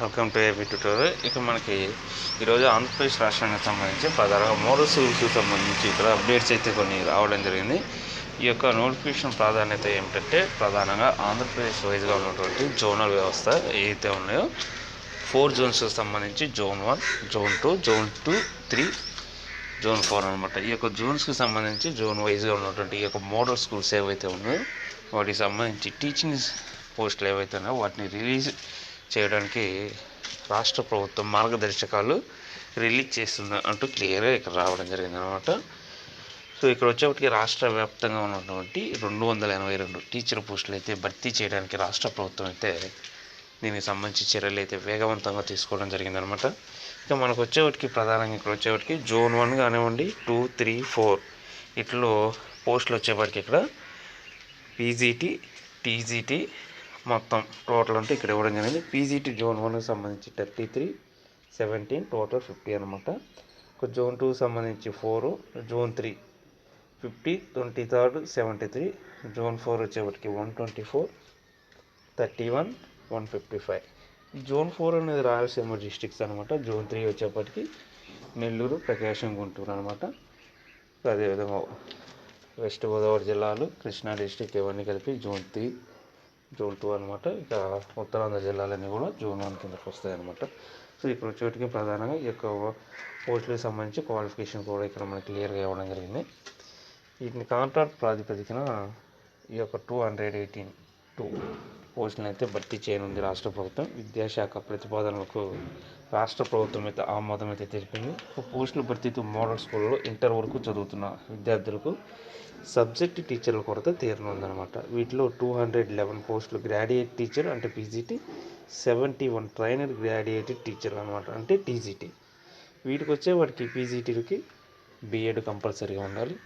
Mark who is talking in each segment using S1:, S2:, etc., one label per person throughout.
S1: Welcome to AP tutorial. ఇక మనకి ఈరోజు ఆంధ్రప్రదేశ్ రాష్ట్రానికి సంబంధించి ప్రధానంగా మోడల్ స్కూల్స్కి సంబంధించి ఇక్కడ అప్డేట్స్ అయితే కొన్ని రావడం జరిగింది. ఈ యొక్క నోటిఫికేషన్ ప్రాధాన్యత ఏమిటంటే ప్రధానంగా ఆంధ్రప్రదేశ్ వైజ్గా ఉన్నటువంటి జోనల్ వ్యవస్థ ఏవైతే ఉన్నాయో 4 జోన్స్కి సంబంధించి జోన్ 1, జోన్ 2, జోన్ 2, 3, జోన్ 4 అనమాట. ఈ యొక్క జోన్స్కి సంబంధించి జోన్ వైజ్గా ఉన్నటువంటి ఈ యొక్క మోడల్ స్కూల్స్ ఏవైతే ఉన్నాయో వాటికి సంబంధించి టీచింగ్ పోస్టులు ఏవైతే ఉన్నాయో వాటిని రిలీజ్ చేయడానికి రాష్ట్ర ప్రభుత్వం మార్గదర్శకాలు రిలీజ్ చేస్తుంది అంటూ క్లియర్గా ఇక్కడ రావడం జరిగింది అనమాట. సో ఇక్కడ వచ్చేప్పటికి రాష్ట్ర వ్యాప్తంగా ఉన్నటువంటి 282 టీచర్ పోస్టులు అయితే భర్తీ చేయడానికి రాష్ట్ర ప్రభుత్వం అయితే దీనికి సంబంధించి చర్యలు అయితే వేగవంతంగా తీసుకోవడం జరిగిందనమాట. ఇక మనకు వచ్చేవాటికి ప్రధానంగా ఇక్కడ వచ్చేవాటికి జోన్ 1 కానివ్వండి, 2, 3, 4 ఇట్లో పోస్టులు వచ్చేవాటికి ఇక్కడ పీజీటీ, టీజీటీ మొత్తం టోటల్ అంటే ఇక్కడ ఇవ్వడం జరిగింది. పీజీటీ జోన్ 1కి సంబంధించి 33, 17 టోటల్ 50 అనమాట. జోన్ 2 సంబంధించి 4, జోన్ 3 50, 23, 73, జోన్ 4 వచ్చేప్పటికి 124, 31, 155. ఈ జోన్ 4 అనేది రాయలసీమ డిస్ట్రిక్ట్స్ అనమాట. జోన్ 3 వచ్చేప్పటికి నెల్లూరు, ప్రకాశం, గుంటూరు అనమాట. అదేవిధంగా వెస్ట్ గోదావరి జిల్లాలు, కృష్ణా డిస్ట్రిక్ట్ ఇవన్నీ కలిపి జోన్ 3, జోన్ 2 అనమాట. ఇక ఉత్తరాంధ్ర జిల్లాలన్నీ కూడా జోన్ 1 కిందకి వస్తాయి అనమాట. సో ఇక్కడ వచ్చేటికి ప్రధానంగా ఈ యొక్క పోస్టులకు సంబంధించి క్వాలిఫికేషన్ కూడా ఇక్కడ మనకి క్లియర్గా ఇవ్వడం జరిగింది. వీటిని కాంట్రాక్ట్ ప్రాతిపదికన ఈ యొక్క 218 పోస్టులను అయితే భర్తీ చేయనుంది రాష్ట్ర ప్రభుత్వం. విద్యాశాఖ ప్రతిపాదనలకు రాష్ట్ర ప్రభుత్వం అయితే ఆమోదం అయితే తెలిపింది. పోస్టుల భర్తీతో మోడల్ స్కూల్లో ఇంటర్ వరకు చదువుతున్న విద్యార్థులకు సబ్జెక్ట్ టీచర్ల కొరత తీరనుందనమాట. వీటిలో 211 పోస్టులు గ్రాడ్యుయేట్ టీచర్ అంటే పీజీటీ, 71 ట్రైనర్ గ్రాడ్యుయేటెడ్ టీచర్ అనమాట అంటే టీజీటీ. వీటికి వచ్చేవాటికి పీజీటీలకి బీఎడ్ కంపల్సరీగా ఉండాలి.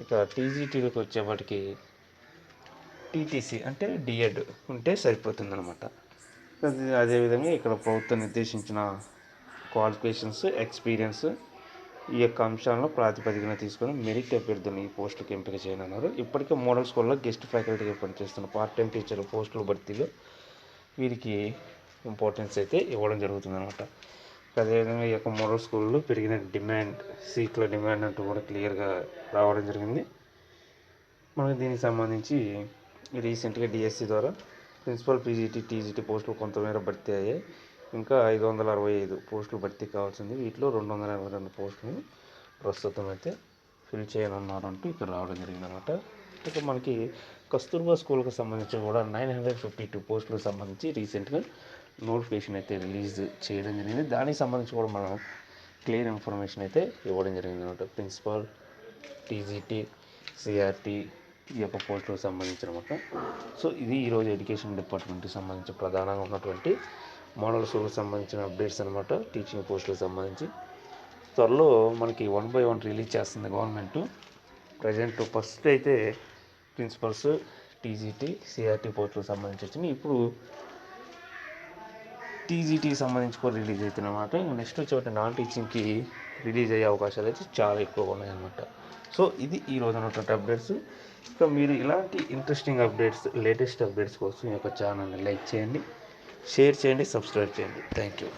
S1: ఇక టీజీటీలకు వచ్చేవాటికి టీటీసీ అంటే డిఎడ్ ఉంటే సరిపోతుందన్నమాట. అదేవిధంగా ఇక్కడ ప్రభుత్వం నిర్దేశించిన క్వాలిఫికేషన్స్, ఎక్స్పీరియన్స్ ఈ యొక్క అంశాలను ప్రాతిపదికన తీసుకొని మెరిట్ అభ్యర్థులను ఈ పోస్టులకు ఎంపిక చేయనున్నారు. ఇప్పటికే మోడల్ స్కూల్లో గెస్ట్ ఫ్యాకల్టీగా పనిచేస్తున్న పార్ట్ టైం టీచర్ల పోస్టుల భర్తీలో వీరికి ఇంపార్టెన్స్ అయితే ఇవ్వడం జరుగుతుందన్నమాట. అదేవిధంగా ఈ యొక్క మోడల్ స్కూల్లో పెరిగిన డిమాండ్, సీట్ల డిమాండ్ అంటూ కూడా క్లియర్గా రావడం జరిగింది. మనకి దీనికి సంబంధించి రీసెంట్గా డిఎస్సి ద్వారా ప్రిన్సిపల్ పీజీటీ, టీజీటీ పోస్టులు కొంతమేర భర్తీ అయ్యాయి. ఇంకా 565 పోస్టులు భర్తీ కావాల్సింది. వీటిలో 282 పోస్టులు ప్రస్తుతం అయితే ఫిల్ చేయనున్నారంటూ ఇక్కడ రావడం జరిగిందనమాట. ఇక మనకి కస్తూర్బా స్కూల్కి సంబంధించి కూడా 952 పోస్టులకు సంబంధించి రీసెంట్గా నోటిఫికేషన్ అయితే రిలీజ్ చేయడం జరిగింది. దానికి సంబంధించి కూడా మనం క్లియర్ ఇన్ఫర్మేషన్ అయితే ఇవ్వడం జరిగింది అనమాట. ప్రిన్సిపల్, టీజీటీ, సిఆర్టీ ఈ యొక్క పోస్టులకు సంబంధించి అనమాట. సో ఇది ఈరోజు ఎడ్యుకేషన్ డిపార్ట్మెంట్కి సంబంధించి ప్రధానంగా ఉన్నటువంటి మోడల్ స్కూల్కి సంబంధించిన అప్డేట్స్ అనమాట. టీచింగ్ పోస్టులకు సంబంధించి త్వరలో మనకి 1 by 1 రిలీజ్ చేస్తుంది గవర్నమెంట్. ప్రజెంట్ ఫస్ట్ అయితే ప్రిన్సిపల్స్, టీజీటీ, సిఆర్టీ పోస్టులకు సంబంధించి వచ్చినాయి. ఇప్పుడు టీజీటీకి సంబంధించి కూడా రిలీజ్ అవుతుంది అనమాట. నెక్స్ట్ వచ్చేటి నాన్ టీచింగ్కి రిలీజ్ అయ్యే అవకాశాలు అయితే చాలా ఎక్కువగా ఉన్నాయన్నమాట. సో ఇది ఈరోజు ఉన్నటువంటి అప్డేట్స్. ఇక మీరు ఇలాంటి ఇంట్రెస్టింగ్ అప్డేట్స్, లేటెస్ట్ అప్డేట్స్ కోసం ఈ యొక్క ఛానల్ని లైక్ చేయండి, షేర్ చేయండి, సబ్స్క్రైబ్ చేయండి. Thank you.